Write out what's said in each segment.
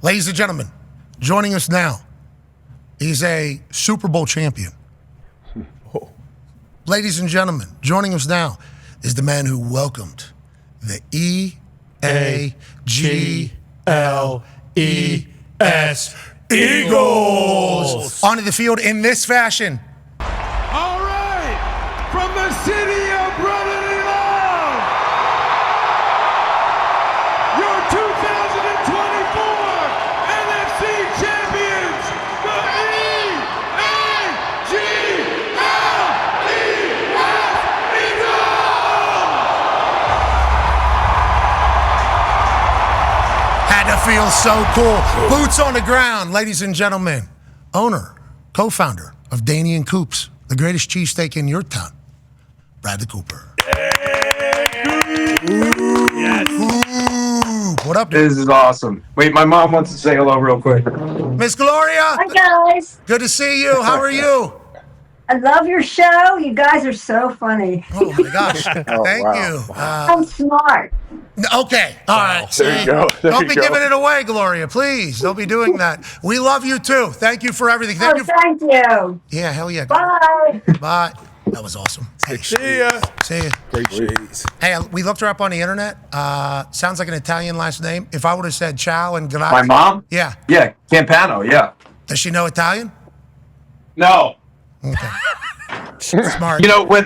Ladies and gentlemen, joining us now, he's a Super Bowl champion. Ladies and gentlemen, joining us now is the man who welcomed the E-A-G-L-E-S Eagles onto the field in this fashion. All right, from the city of brotherly love, your 2024 NFC champions, the E-A-G-L-E-S Eagles! Had to feel so cool. Boots on the ground, ladies and gentlemen. Owner, co-founder of Dahn and Coops, the greatest cheesesteak in your town, Bradley Cooper. Yes. What up, dude? This is awesome. Wait, my mom wants to say hello real quick. Miss Gloria, Hi guys, good to see you. How are you? I love your show. You guys are so funny. Oh my gosh, thank you. I'm smart. Okay, all right. There you go. There Don't you be go. giving it away, Gloria. Please, don't be doing that. We love you too. Thank you for everything. Thank Oh, you. thank you. Yeah, hell yeah. Bye. Bye. That was awesome. Hey, See ya. see you. Great cheese. Hey, we looked her up on the internet. Sounds like an Italian last name. If I would have said ciao and grazie. My mom? Yeah. Yeah, Campano, yeah. Does she know Italian? No. Okay. Smart. You know, when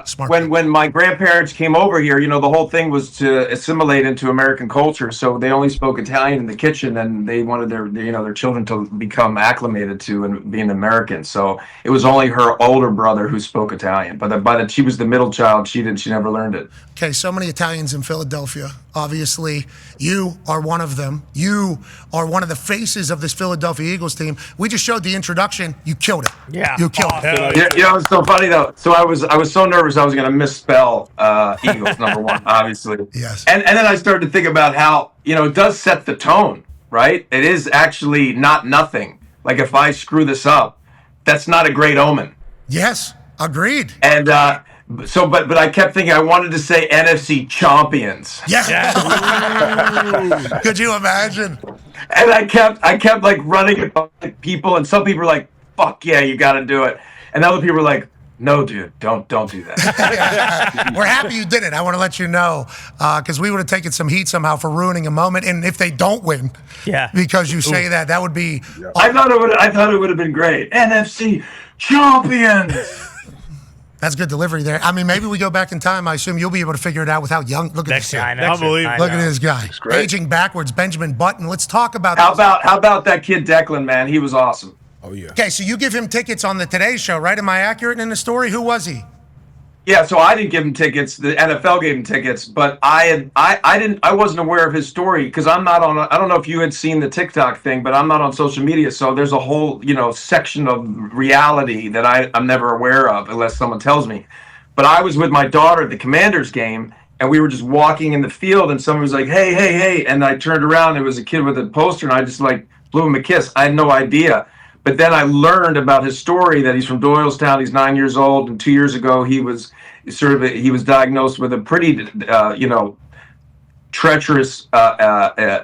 Smart. my grandparents came over here, you know, the whole thing was to assimilate into American culture. So they only spoke Italian in the kitchen, and they wanted their children to become acclimated to and being American. So it was only her older brother who spoke Italian. But she was the middle child. She never learned it. Okay, so many Italians in Philadelphia. Obviously, you are one of them. You are one of the faces of this Philadelphia Eagles team. We just showed the introduction. You killed it. Yeah. You killed it. You know, it's so funny though. So I was so nervous I was going to misspell Eagles number one, obviously. Yes. And then I started to think about how, you know, it does set the tone, right? It is actually not nothing. Like if I screw this up, that's not a great omen. Yes, agreed. And but I kept thinking I wanted to say NFC champions. Yeah. Could you imagine? And I kept like running it by people, and some people were like, "Fuck yeah, you got to do it," and other people were like, "No, dude, don't do that." We're happy you did it. I want to let you know because we would have taken some heat somehow for ruining a moment. And if they don't win, because you say that would be. I thought it would have been great. NFC champions. That's good delivery there. I mean, maybe we go back in time. I assume you'll be able to figure it out with how young. Look at this guy. Unbelievable. Look at this guy. great. Aging backwards, Benjamin Button. Let's talk about How this. about that kid Declan, man? He was awesome. Oh yeah. Okay, so you give him tickets on the Today Show, right? Am I accurate in the story? Who was he? Yeah, so I didn't give him tickets. The NFL gave him tickets, but I wasn't aware of his story because I'm not on. I don't know if you had seen the TikTok thing, but I'm not on social media, so there's a whole section of reality that I'm never aware of unless someone tells me. But I was with my daughter at the Commanders game, and we were just walking in the field, and someone was like, "Hey, hey, hey!" And I turned around, and it was a kid with a poster, and I just like blew him a kiss. I had no idea. But then I learned about his story that he's from Doylestown. He's 9 years old, and 2 years ago he was diagnosed with a pretty treacherous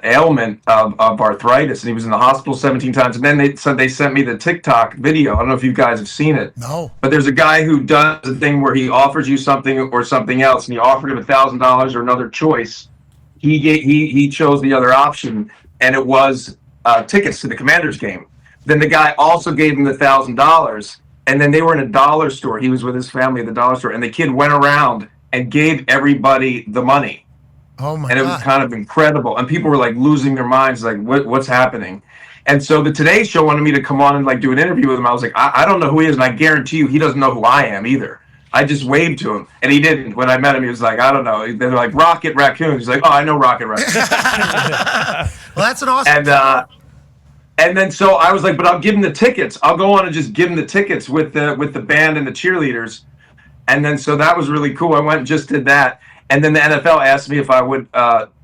ailment of arthritis, and he was in the hospital 17 times. And then they sent me the TikTok video. I don't know if you guys have seen it. No. But there's a guy who does a thing where he offers you something or something else, and he offered him $1,000 or another choice. He chose the other option, and it was tickets to the Commanders game. Then the guy also gave him the $1,000, and then they were in a dollar store. He was with his family at the dollar store, and the kid went around and gave everybody the money. Oh my And it was God. kind of incredible. And people were like losing their minds, like, what's happening? And so the Today Show wanted me to come on and like do an interview with him. I was like, I don't know who he is, and I guarantee you he doesn't know who I am either. I just waved to him, and he didn't. When I met him, he was like, I don't know. They're like, Rocket Raccoon. He's like, oh, I know Rocket Raccoon. Well, that's an awesome. And then so I was like, but I'll give him the tickets. I'll go on and just give him the tickets with the band and the cheerleaders. And then so that was really cool. I went and just did that. And then the NFL asked me if I would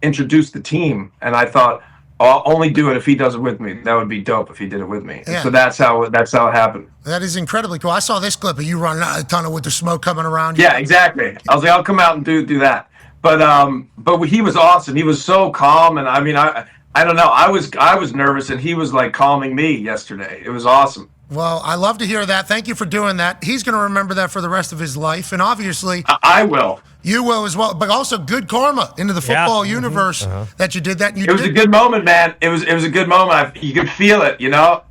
introduce the team, and I thought, I'll only do it if he does it with me. That would be dope if he did it with me. Yeah. So that's how it happened. That is incredibly cool. I saw this clip of you running out of the tunnel with the smoke coming around. Yeah, exactly. I was like, I'll come out and do that. But he was awesome. He was so calm, and I mean, I don't know. I was nervous, and he was like calming me yesterday. It was awesome. Well, I love to hear that. Thank you for doing that. He's going to remember that for the rest of his life, and obviously, I will. You will as well, but also good karma into the football universe that you did that. And it was a good moment, man. It was a good moment. You could feel it,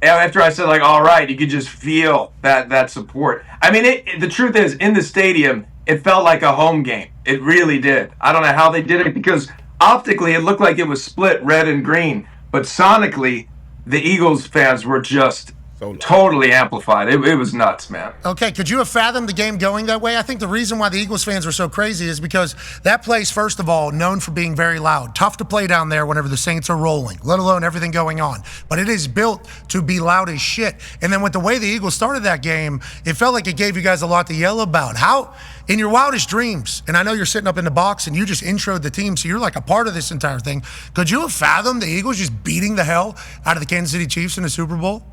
After I said like, all right, you could just feel that support. I mean, the truth is, in the stadium, it felt like a home game. It really did. I don't know how they did it because optically it looked like it was split red and green, but sonically, the Eagles fans were just totally amplified. It was nuts, man. Okay, could you have fathomed the game going that way? I think the reason why the Eagles fans were so crazy is because that place, first of all, known for being very loud. Tough to play down there whenever the Saints are rolling, let alone everything going on. But it is built to be loud as shit. And then with the way the Eagles started that game, it felt like it gave you guys a lot to yell about. How, in your wildest dreams, and I know you're sitting up in the box and you just introed the team, so you're like a part of this entire thing. Could you have fathomed the Eagles just beating the hell out of the Kansas City Chiefs in the Super Bowl?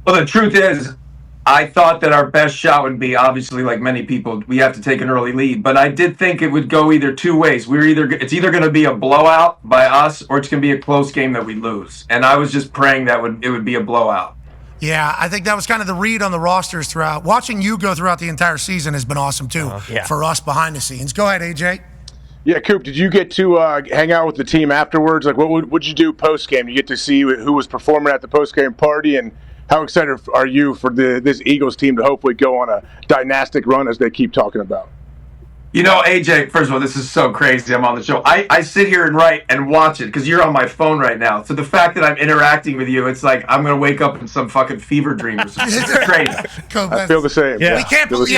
Well, the truth is, I thought that our best shot would be, obviously, like many people, we have to take an early lead. But I did think it would go either two ways. It's either going to be a blowout by us, or it's going to be a close game that we lose. And I was just praying that it would be a blowout. Yeah, I think that was kind of the read on the rosters throughout. Watching you go throughout the entire season has been awesome too for us behind the scenes. Go ahead, AJ. Yeah, Coop, did you get to hang out with the team afterwards? Like, what would you do post game? You get to see who was performing at the post game party, and how excited are you for this Eagles team to hopefully go on a dynastic run as they keep talking about? AJ, first of all, this is so crazy. I'm on the show. I sit here and write and watch it because you're on my phone right now. So the fact that I'm interacting with you, it's like I'm going to wake up in some fucking fever dream or something. It's crazy. I feel the same. Yeah. We can't believe,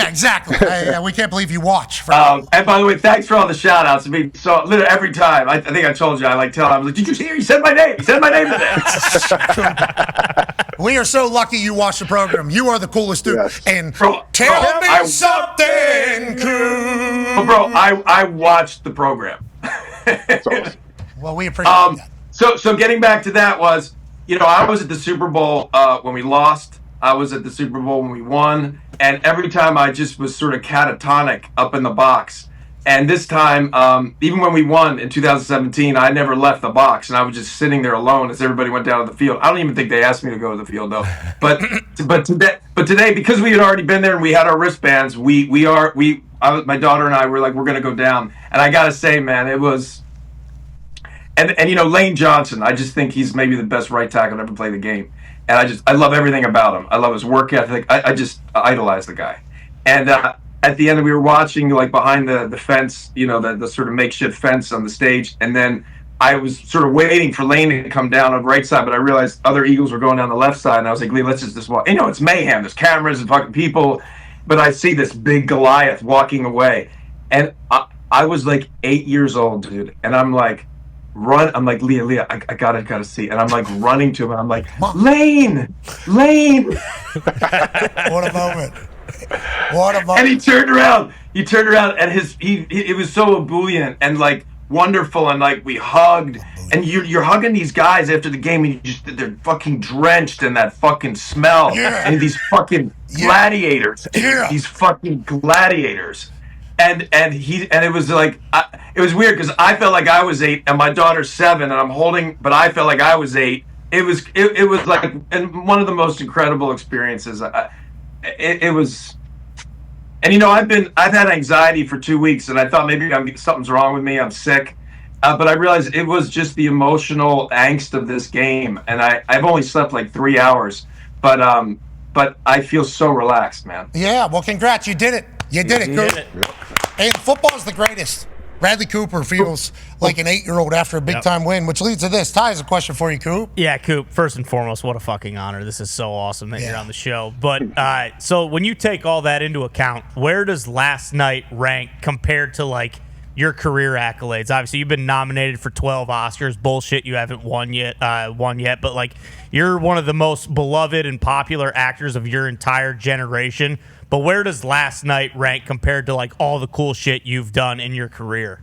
exactly. We can't believe you watch. And by the way, thanks for all the shout outs. I mean, so literally every time, I think I told you, I was like, did you hear? He said my name. He said my name today. We are so lucky you watch the program. You are the coolest dude. Yes. And tell me something cool. Well, bro, I watched the program. That's awesome. Well, we appreciate that. So getting back to that was, I was at the Super Bowl when we lost. I was at the Super Bowl when we won. And every time I just was sort of catatonic up in the box. And this time, even when we won in 2017, I never left the box, and I was just sitting there alone as everybody went down to the field. I don't even think they asked me to go to the field, though. But today, because we had already been there and we had our wristbands, my daughter and I were like, we're going to go down. And I got to say, man, it was. And Lane Johnson, I just think he's maybe the best right tackle to ever play the game. And I love everything about him. I love his work ethic. I just idolize the guy. And at the end, we were watching like behind the fence, the sort of makeshift fence on the stage. And then I was sort of waiting for Lane to come down on the right side, but I realized other Eagles were going down the left side. And I was like, Lee, let's just walk. It's mayhem. There's cameras and fucking people. But I see this big Goliath walking away. And I was like 8 years old, dude. And I'm like, I'm like, Leah, I gotta see. And I'm like running to him. And I'm like, Lane. What a moment. And he turned around, and it was so ebullient and like wonderful, and like we hugged, and you're hugging these guys after the game, and they're fucking drenched in that fucking smell, and these fucking gladiators, these fucking gladiators, and it was like it was weird because I felt like I was 8 and my daughter's 7, and but I felt like I was 8. It was like one of the most incredible experiences. It was, and I've had anxiety for 2 weeks, and I thought maybe something's wrong with me. I'm sick, but I realized it was just the emotional angst of this game, and I've only slept like 3 hours, but I feel so relaxed, man. Yeah, well, congrats, you did it. You did it. And football's the greatest. Bradley Cooper feels like an 8-year-old after a big-time win, which leads to this. Ty has a question for you, Coop. Yeah, Coop, first and foremost, what a fucking honor. This is so awesome that you're on the show. But so when you take all that into account, where does last night rank compared to, like, your career accolades? Obviously, you've been nominated for 12 Oscars. Bullshit, you haven't won yet. But, like, you're one of the most beloved and popular actors of your entire generation. But where does last night rank compared to, like, all the cool shit you've done in your career?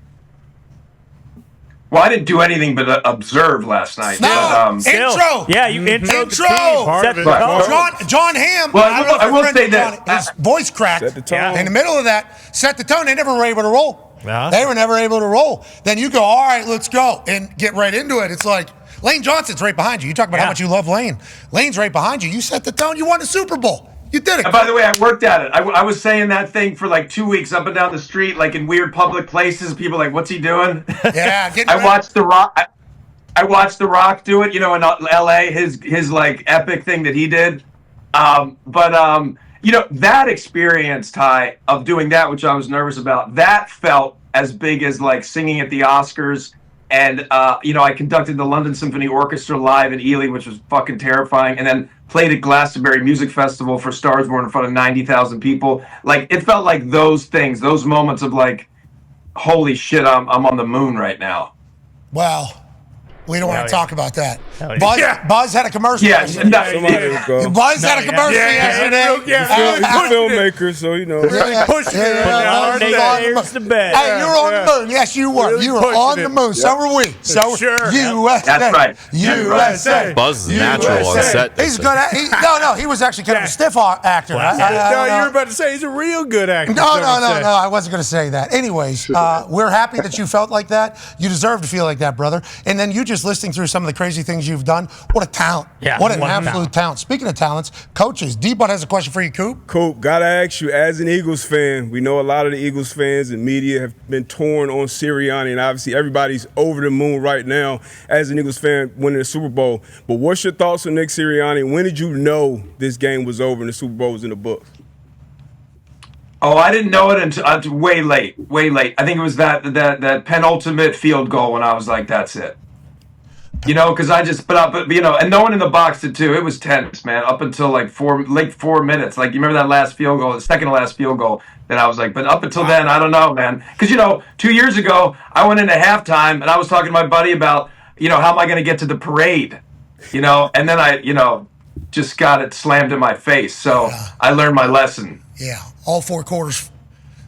Well, I didn't do anything but observe last night. Intro. Yeah, you introed Intro. the team. John Hamm. Well, I will say that his voice cracked in the middle of that. Set the tone. They never were able to roll. Yeah. They were never able to roll. Then you go, all right, let's go, and get right into it. It's like Lane Johnson's right behind you. You talk about how much you love Lane. Lane's right behind you. You set the tone. You won the Super Bowl. You did it. And by the way, I worked at it. I was saying that thing for like 2 weeks up and down the street, like in weird public places. People are like, what's he doing? Yeah. I watched The Rock. I watched The Rock do it, in L.A., his like epic thing that he did. That experience, Ty, of doing that, which I was nervous about, that felt as big as like singing at the Oscars. And, I conducted the London Symphony Orchestra live in Ely, which was fucking terrifying. And then played at Glastonbury Music Festival for Stars Born in front of 90,000 people. Like, it felt like those things, those moments of like, holy shit, I'm on the moon right now. Well, we don't want to talk about that. Yeah. Buzz had a commercial. Buzz had a commercial yesterday. Filmmaker, so pushing it. Here's the bed. Hey, you were on the moon. Yes, you were. Really You were pushing on the it. moon. So were we. So Sure. USA. That's right. USA. Buzz is natural on set. He's good at. He was actually kind of a stiff actor. No, you were about to say he's a real good actor. No. I wasn't going to say that. Anyways, we're happy that you felt like that. You deserve to feel like that, brother. And then you just listening through some of the crazy things you've done. What a talent. Yeah, what an what a absolute talent. Speaking of talents, coaches, D-Bud has a question for you, Coop. Coop, gotta ask you, as an Eagles fan, we know a lot of the Eagles fans and media have been torn on Sirianni, and obviously everybody's over the moon right now as an Eagles fan winning the Super Bowl. But what's your thoughts on Nick Sirianni? When did you know this game was over and the Super Bowl was in the books? Oh, I didn't know it until way late. I think it was that penultimate field goal when I was like, that's it. Because and no one in the box did too. It was tense, man, up until like 4 minutes. Like, you remember that last field goal, the second to last field goal, that I was like, but up until then, I don't know, man. Because, 2 years ago, I went into halftime and I was talking to my buddy about, how am I going to get to the parade? And then I, just got it slammed in my face. So I learned my lesson. Yeah, all 4 quarters,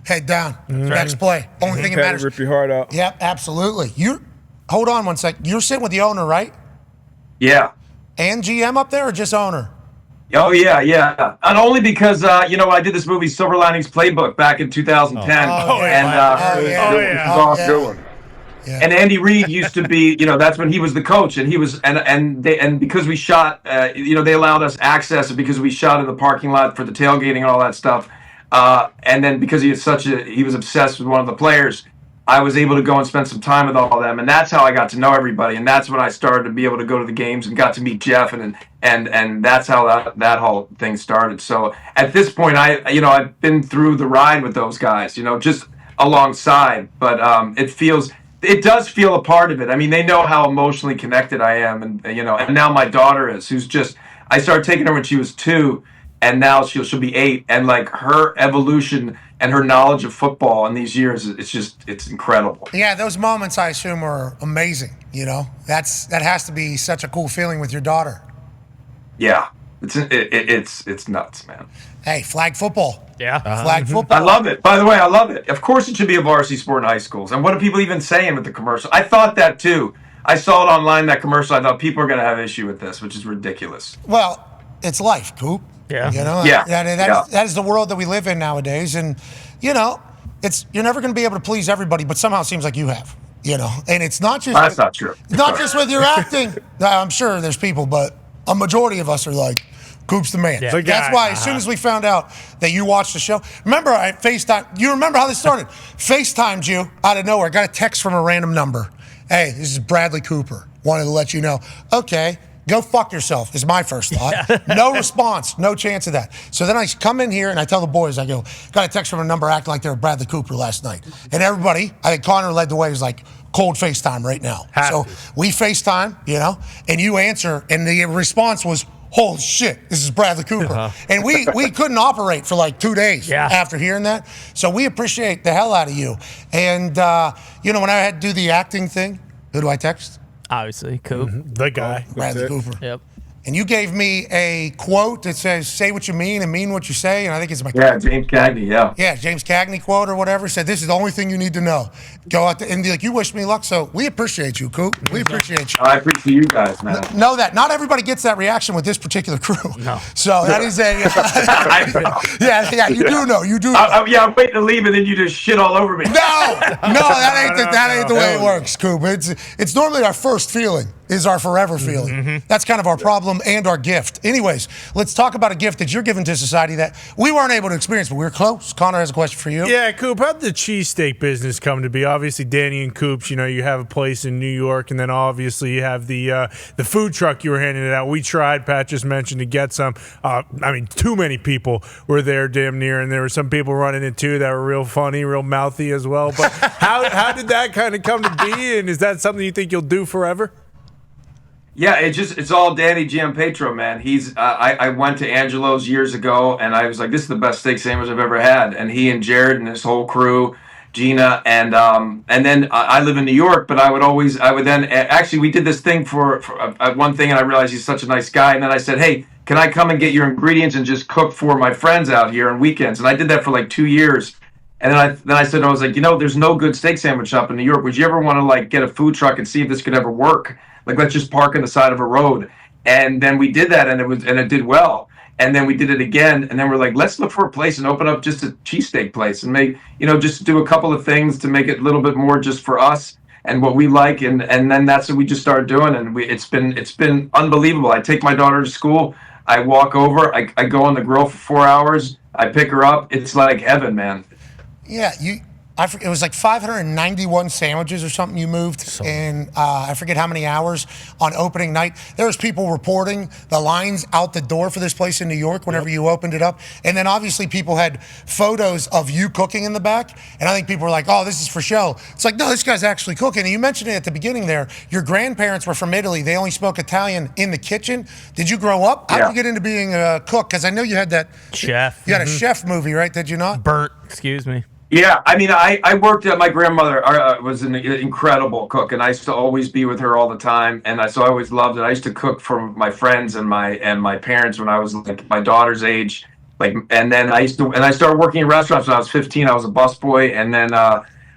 head down. Next play. Only thing that matters. Rip your heart out. Yep, absolutely. Hold on one sec. You're sitting with the owner, right? Yeah. And GM up there, or just owner? Oh, yeah. And only because, I did this movie, Silver Linings Playbook, back in 2010. And Andy Reid used to be, that's when he was the coach, and he was, and because we shot, they allowed us access because we shot in the parking lot for the tailgating and all that stuff. And then because he was obsessed with one of the players, I was able to go and spend some time with all of them, and that's how I got to know everybody, and that's when I started to be able to go to the games and got to meet Jeff, and that's how that whole thing started. So at this point, I've been through the ride with those guys, just alongside, but it does feel a part of it. I mean, they know how emotionally connected I am, and now my daughter is, I started taking her when she was 2, and now she'll be 8, and like her evolution and her knowledge of football in these years, it's incredible. Yeah, those moments I assume are amazing. That has to be such a cool feeling with your daughter. Yeah, it's nuts, man. Hey, flag football. Yeah, flag football. I love it. By the way, I love it. Of course, it should be a varsity sport in high schools. And what are people even saying with the commercial? I thought that too. I saw it online, that commercial. I thought people are going to have issue with this, which is ridiculous. Well, it's life, Coop. Yeah. That is the world that we live in nowadays. And, you're never going to be able to please everybody, but somehow it seems like you have, And it's not just... That's not true. Not just with your acting. I'm sure there's people, but a majority of us are like, Coop's the man. Yeah. That's why as soon as we found out that you watched the show, remember I FaceTime, you remember how this started? FaceTimed you out of nowhere. Got a text from a random number. Hey, this is Bradley Cooper. Wanted to let you know. Okay. Go fuck yourself is my first thought. No response, no chance of that. So then I come in here and I tell the boys, I go, got a text from a number acting like they were Bradley Cooper last night. And everybody, I think Connor led the way, was like, cold FaceTime right now. So we FaceTime, and you answer, and the response was, holy shit, this is Bradley Cooper. And we couldn't operate for like 2 days after hearing that. So we appreciate the hell out of you. And, when I had to do the acting thing, who do I text? Obviously, Coop. The guy. Bradley Cooper. Yep. and you gave me a quote that says, say what you mean and mean what you say, and I think it's my James Cagney, Yeah, James Cagney quote or whatever. Said, this is the only thing you need to know. Go out there, and like, you wish me luck, so we appreciate you, Coop. We appreciate you. I appreciate you guys, man. Know that not everybody gets that reaction with this particular crew. No. So that is a yeah, you do know. You do know. I'm waiting to leave, and then you just shit all over me. No, that ain't the way it works, Coop. It's normally our first feeling is our forever feeling. Mm-hmm. That's kind of our problem and our gift. Anyways, let's talk about a gift that you're giving to society that we weren't able to experience, but we were close. Connor has a question for you. Yeah, Coop, how'd the cheesesteak business come to be? Obviously, Danny and Coops, you have a place in New York, and then obviously you have the food truck you were handing it out. We tried, Pat just mentioned, to get some. Too many people were there damn near, and there were some people running it too that were real funny, real mouthy as well. But how did that kind of come to be, and is that something you think you'll do forever? Yeah, it's all Danny Giampetro, man. I went to Angelo's years ago, and I was like, this is the best steak sandwich I've ever had. And he and Jared and his whole crew, Gina, and then I live in New York, but actually we did this thing for one thing, and I realized he's such a nice guy. And then I said, hey, can I come and get your ingredients and just cook for my friends out here on weekends? And I did that for like 2 years. And then I said, I was like, there's no good steak sandwich shop in New York. Would you ever want to like get a food truck and see if this could ever work? Like, let's just park on the side of a road. And then we did that, and it did well. And then we did it again, and then we're like, let's look for a place and open up just a cheesesteak place and make, just do a couple of things to make it a little bit more just for us and what we like. And then that's what we just started doing, and it's been unbelievable. I take my daughter to school, I walk over, I go on the grill for 4 hours, I pick her up. It's like heaven, man. Yeah, it was like 591 sandwiches or something you moved in, I forget how many hours on opening night. There was people reporting the lines out the door for this place in New York whenever you opened it up. And then obviously people had photos of you cooking in the back. And I think people were like, oh, this is for show. It's like, no, this guy's actually cooking. And you mentioned it at the beginning there. Your grandparents were from Italy. They only spoke Italian in the kitchen. Did you grow up? How did you get into being a cook? Because I know you had that chef. You had a chef movie, right? Did you not? Burnt, excuse me. Yeah, I worked at my grandmother was an incredible cook, and I used to always be with her all the time, and so I always loved it. I used to cook for my friends and my parents when I was like my daughter's age, and then I started working in restaurants when I was 15. I was a busboy, and then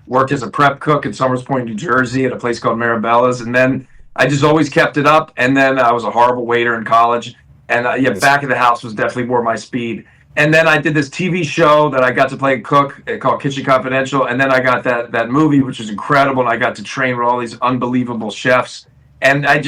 worked as a prep cook in Somers Point, New Jersey, at a place called Marabella's, and then I just always kept it up. And then I was a horrible waiter in college, and back of the house was definitely more my speed. And then I did this TV show that I got to play a cook called Kitchen Confidential. And then I got that movie, which was incredible. And I got to train with all these unbelievable chefs. And I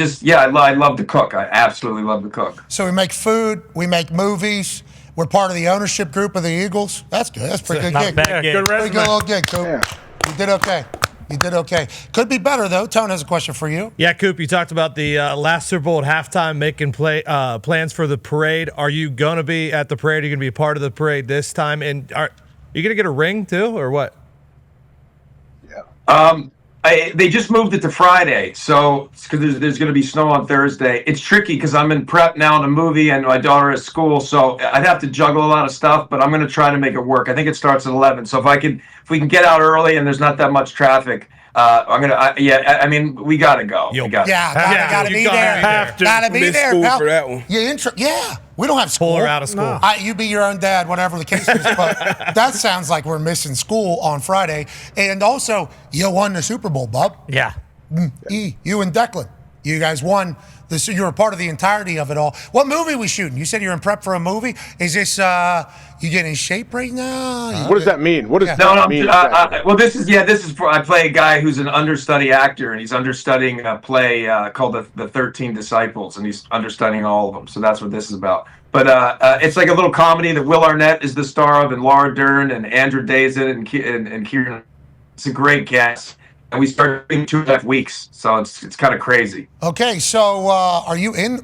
love to cook. I absolutely love to cook. So we make food, we make movies. We're part of the ownership group of the Eagles. That's good. That's a pretty good gig. Good Pretty good little gig, Coop. Yeah. You did okay. You did okay. Could be better, though. Tone has a question for you. Yeah, Coop, you talked about the last Super Bowl at halftime, making plans for the parade. Are you going to be at the parade? Are you going to be a part of the parade this time? And are you going to get a ring, too, or what? Yeah. They just moved it to Friday, so because there's going to be snow on Thursday. It's tricky because I'm in prep now in a movie and my daughter at school, so I'd have to juggle a lot of stuff. But I'm going to try to make it work. I think it starts at 11, so if we can get out early and there's not that much traffic, we gotta go. Gotta be there. Gotta be there, school pal. for that one. We don't have school. Pull her out of school. No. You be your own dad, whatever the case is. But that sounds like we're missing school on Friday. And also, you won the Super Bowl, bub. Yeah. You and Declan. You guys won. You were a part of the entirety of it all. What movie we shooting? You said you're in prep for a movie. Is this you getting in shape right now? What does that mean? What does that mean? This is for, I play a guy who's an understudy actor, and he's understudying a play called the 13 Disciples, and he's understudying all of them. So that's what this is about. But it's like a little comedy that Will Arnett is the star of, and Laura Dern and Andrew Day's in it, and Kieran. It's a great cast. And we started in 2.5 weeks, so it's kind of crazy. Okay, so are you in?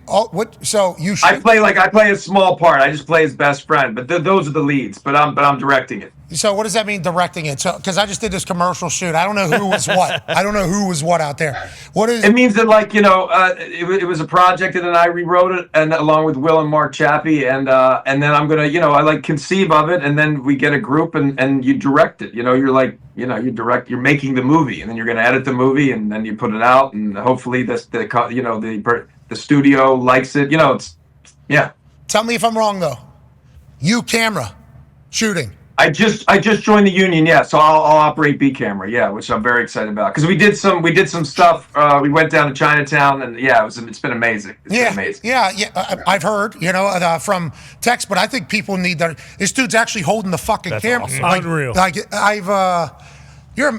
So you? I play a small part. I just play his best friend, but those are the leads. But I'm directing it. So what does that mean, directing it? So because I just did this commercial shoot, I don't know who was what. I don't know who was what out there. What is? It means that it was a project, and then I rewrote it, and along with Will and Mark Chappie, and then I'm gonna I conceive of it, and then we get a group, and you direct it. You're making the movie, and then you're gonna edit the movie, and then you put it out, and hopefully the The studio likes it. You know, it's yeah. Tell me if I'm wrong though. You camera shooting. I just joined the union, yeah. So I'll operate B camera, yeah, which I'm very excited about because we did some stuff. We went down to Chinatown, and yeah, it's been amazing. It's been amazing. Yeah. I've heard, from text, but I think people need that. This dude's actually holding the fucking camera. Awesome. Unreal.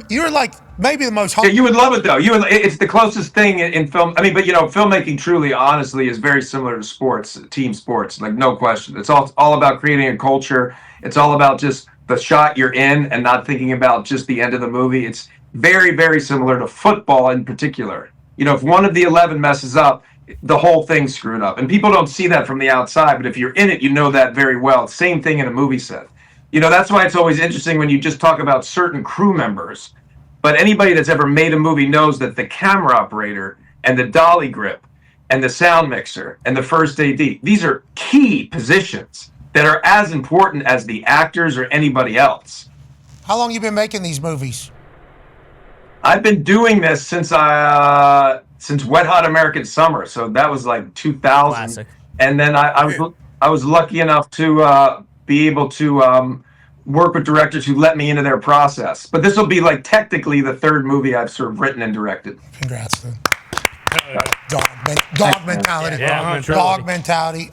You're like maybe the most. Yeah, you would love it though. It's the closest thing in film. I mean, but filmmaking truly, honestly, is very similar to sports, team sports, like no question. It's all about creating a culture. It's all about just the shot you're in and not thinking about just the end of the movie. It's very, very similar to football in particular. If one of the 11 messes up, the whole thing's screwed up. And people don't see that from the outside, but if you're in it, you know that very well. Same thing in a movie set. That's why it's always interesting when you just talk about certain crew members. But anybody that's ever made a movie knows that the camera operator and the dolly grip and the sound mixer and the first AD, these are key positions that are as important as the actors or anybody else. How long you been making these movies? I've been doing this since Wet Hot American Summer, so that was like 2000. Classic. And then I was lucky enough to be able to work with directors who let me into their process. But this will be like technically the third movie I've sort of written and directed. Congrats, dude. Dog mentality. Yeah, dog mentality.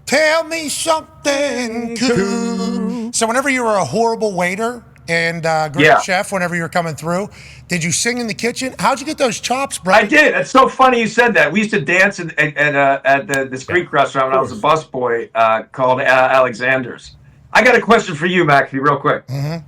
Tell me something cool. So whenever you were a horrible waiter and great chef, whenever you were coming through, did you sing in the kitchen? How'd you get those chops, bro? I did. It's so funny you said that. We used to dance at this Greek restaurant when I was a busboy called Alexander's. I got a question for you, McAfee, real quick. Mm-hmm.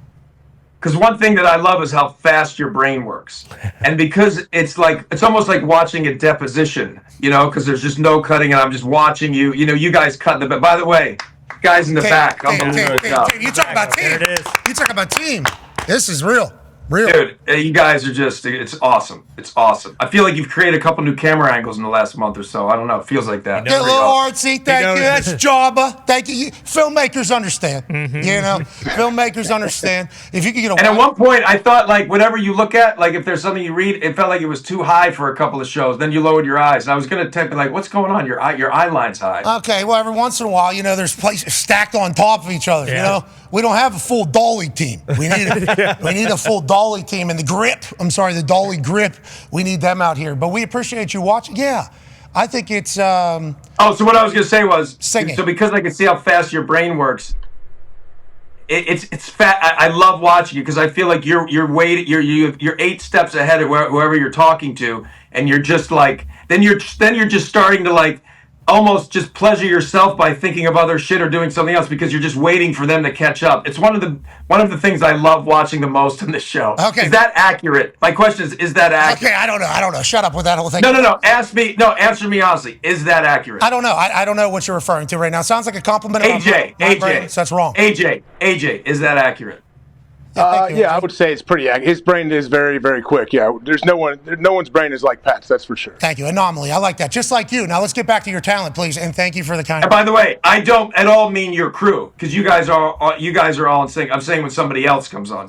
Because one thing that I love is how fast your brain works. And because it's almost like watching a deposition, because there's just no cutting and I'm just watching you. You guys cut the, but by the way, guys in the back, unbelievable job. You talk about team. You talk about team. This is real. Dude, you guys are it's awesome. It's awesome. I feel like you've created a couple new camera angles in the last month or so. I don't know. It feels like that. Get a little artsy. Thank you. That's Jabba. Thank you. Filmmakers understand. Filmmakers understand. If you could get a. And at one point, I thought whatever you look at, if there's something you read, it felt like it was too high for a couple of shows. Then you lowered your eyes, and I was gonna type what's going on? Your eye line's high. Okay. Well, every once in a while, there's places stacked on top of each other. Yeah. We don't have a full dolly team. We need a full dolly team, and the dolly grip. We need them out here. But we appreciate you watching. Yeah, I think it's. So what I was gonna say was singing. So because I can see how fast your brain works, it's fat. I love watching you because I feel like you're 8 steps ahead of whoever you're talking to, and you're just then you're just starting to almost just pleasure yourself by thinking of other shit or doing something else because you're just waiting for them to catch up. It's one of the things I love watching the most in this show. Okay. Is that accurate? My question is that accurate? Okay, I don't know. Shut up with that whole thing. No. Answer me honestly. Is that accurate? I don't know. I don't know what you're referring to right now. Sounds like a compliment. AJ. So that's wrong. AJ, is that accurate? I would say it's pretty accurate. His brain is very, very quick. Yeah, there's no one's brain is like Pat's. That's for sure. Thank you. Anomaly. I like that. Just like you. Now let's get back to your talent, please, and thank you for the kind. And by the way, I don't at all mean your crew because you guys are all in sync. I'm saying when somebody else comes on.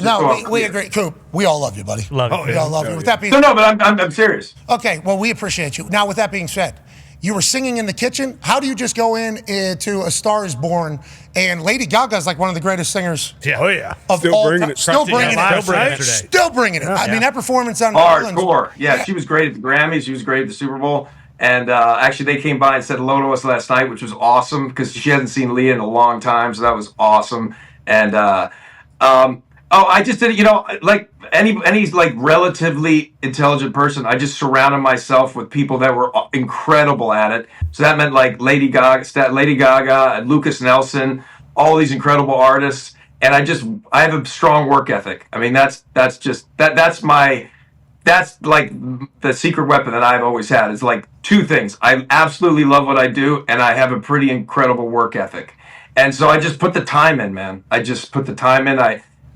We agree. Coop, we all love you, buddy. Love you. We all love you. With that being no, but I'm serious. Okay. Well, we appreciate you. Now, with that being said, you were singing in the kitchen. How do you just go to A Star Is Born? And Lady Gaga's like one of the greatest singers. Yeah. Oh yeah. Of Still all bringing time. it. Still bringing it. Still bringing it. I mean, that performance on Hardcore. Yeah, she was great at the Grammys. She was great at the Super Bowl. And actually, they came by and said hello to us last night, which was awesome because she hasn't seen Leah in a long time, so that was awesome. And I just did it. Like any relatively intelligent person, I just surrounded myself with people that were incredible at it. So that meant Lady Gaga, Lucas Nelson, all these incredible artists. And I have a strong work ethic. I mean, that's the secret weapon that I've always had is two things. I absolutely love what I do, and I have a pretty incredible work ethic. And so I just put the time in, man. I just put the time in.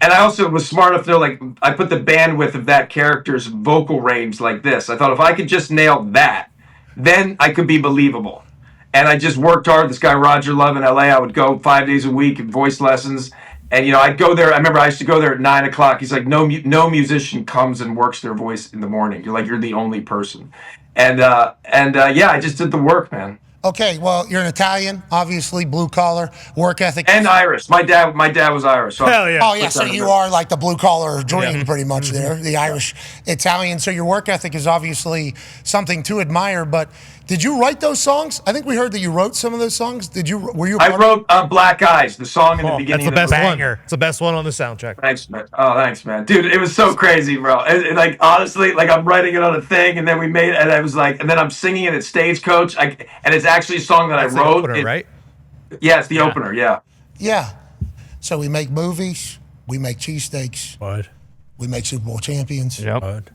And I also was smart enough to I put the bandwidth of that character's vocal range like this. I thought if I could just nail that, then I could be believable. And I just worked hard. This guy, Roger Love in LA, I would go 5 days a week in voice lessons. And, I'd go there. I remember I used to go there at 9 o'clock. He's like, no musician comes and works their voice in the morning. You're the only person. Yeah, I just did the work, man. Okay, well, you're an Italian, obviously, blue collar, work ethic. And Irish. My dad was Irish. So Hell yeah. Oh, yeah, so you are like the blue collar dream pretty much there, the Irish Italian. So your work ethic is obviously something to admire, but did you write those songs? I think we heard that you wrote some of those songs. Were you? I wrote Black Eyes, the song in the beginning. That's the best banger. one. It's the best one on the soundtrack. Thanks, man. Oh, thanks, man. Dude, it was so crazy, bro. Like, honestly, like, I'm writing it on a thing, and then we made it, and I was like, and then I'm singing it at Stagecoach, and it's actually a song that That's I the wrote. opener, right? Yeah, it's the opener, yeah. Yeah. So we make movies, we make cheesesteaks, What? we make Super Bowl champions, Yep. What?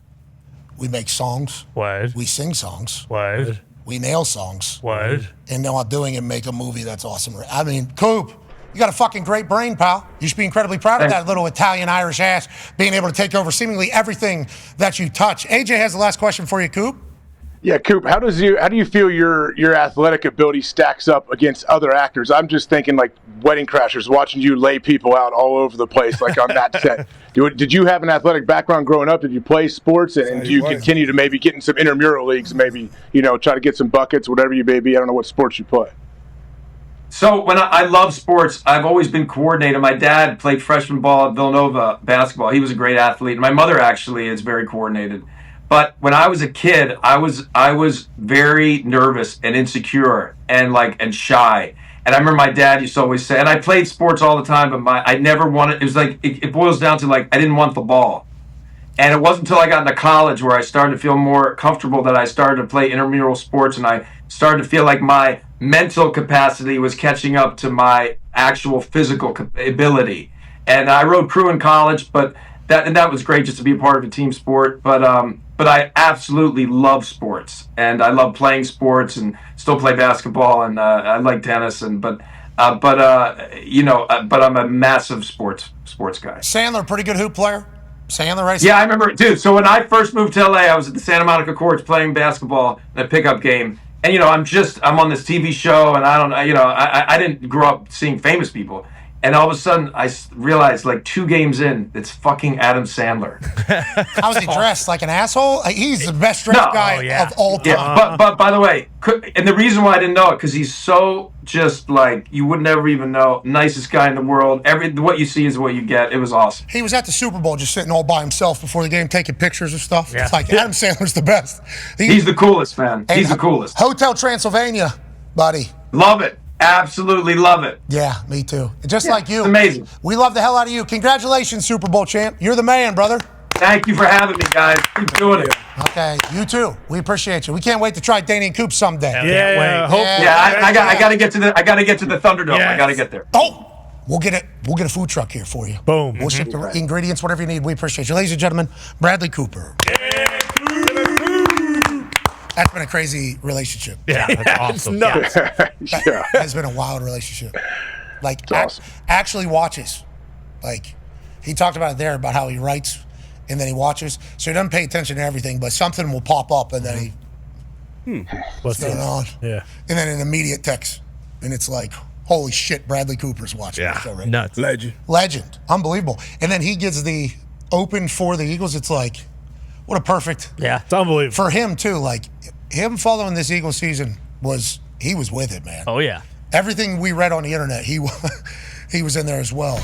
we make songs, What? we sing songs, What? we nail songs, What? and now I'm doing it and make a movie that's awesome. I mean, Coop, you got a fucking great brain, pal. You should be incredibly proud of that little Italian-Irish ass being able to take over seemingly everything that you touch. AJ has the last question for you, Coop. Yeah, Coop, how do you feel your athletic ability stacks up against other actors? I'm just thinking like Wedding Crashers, watching you lay people out all over the place, like on that set. Did you have an athletic background growing up? Did you play sports, and do you continue to maybe get in some intramural leagues, maybe try to get some buckets, whatever you may be? I don't know what sports you play. So when I love sports, I've always been coordinated. My dad played freshman ball at Villanova basketball. He was a great athlete. My mother actually is very coordinated. But when I was a kid, I was very nervous and insecure and shy. And I remember my dad used to always say, and I played sports all the time, but I never wanted. It was like it boils down to like I didn't want the ball. And it wasn't until I got into college where I started to feel more comfortable that I started to play intramural sports, and I started to feel like my mental capacity was catching up to my actual physical ability. And I rode crew in college, but that was great just to be a part of a team sport. But I absolutely love sports, and I love playing sports, and still play basketball, and I like tennis, but I'm a massive sports guy. Sandler, pretty good hoop player. Sandler, right? Yeah, I remember, dude. So when I first moved to LA, I was at the Santa Monica courts playing basketball in a pickup game, and I'm on this TV show, and I didn't grow up seeing famous people. And all of a sudden, I realized, like 2 games in, it's fucking Adam Sandler. How's he dressed? Like an asshole? He's the best dressed guy of all time. Yeah, but by the way, and the reason why I didn't know it, because he's so just like, you would never even know, nicest guy in the world. What you see is what you get. It was awesome. He was at the Super Bowl just sitting all by himself before the game, taking pictures and stuff. Yeah. It's like, Adam Sandler's the best. He's the coolest, man. He's the coolest. Hotel Transylvania, buddy. Love it. Absolutely love it. Yeah, me too. Just like you. It's amazing. We love the hell out of you. Congratulations, Super Bowl champ. You're the man, brother. Thank you for having me, guys. Keep doing it. Okay, you too. We appreciate you. We can't wait to try Danny and Coops someday. I gotta get to the Thunderdome. Yes. I gotta get there. Oh, we'll get a food truck here for you. Boom. We'll ship the ingredients, whatever you need. We appreciate you, ladies and gentlemen. Bradley Cooper. That's been a crazy relationship. Yeah, that's awesome. Nuts. That has been a wild relationship. Like, actually watches. Like, he talked about it there, about how he writes and then he watches. So he doesn't pay attention to everything, but something will pop up and then what's going on? Yeah. And then an immediate text. And it's like, holy shit, Bradley Cooper's watching the show right now. Nuts. Legend. Unbelievable. And then he gets the open for the Eagles. It's like, what a perfect. Yeah. It's unbelievable. For him, too. Like, him following this Eagles season he was with it, man. Oh, yeah. Everything we read on the internet, he was in there as well.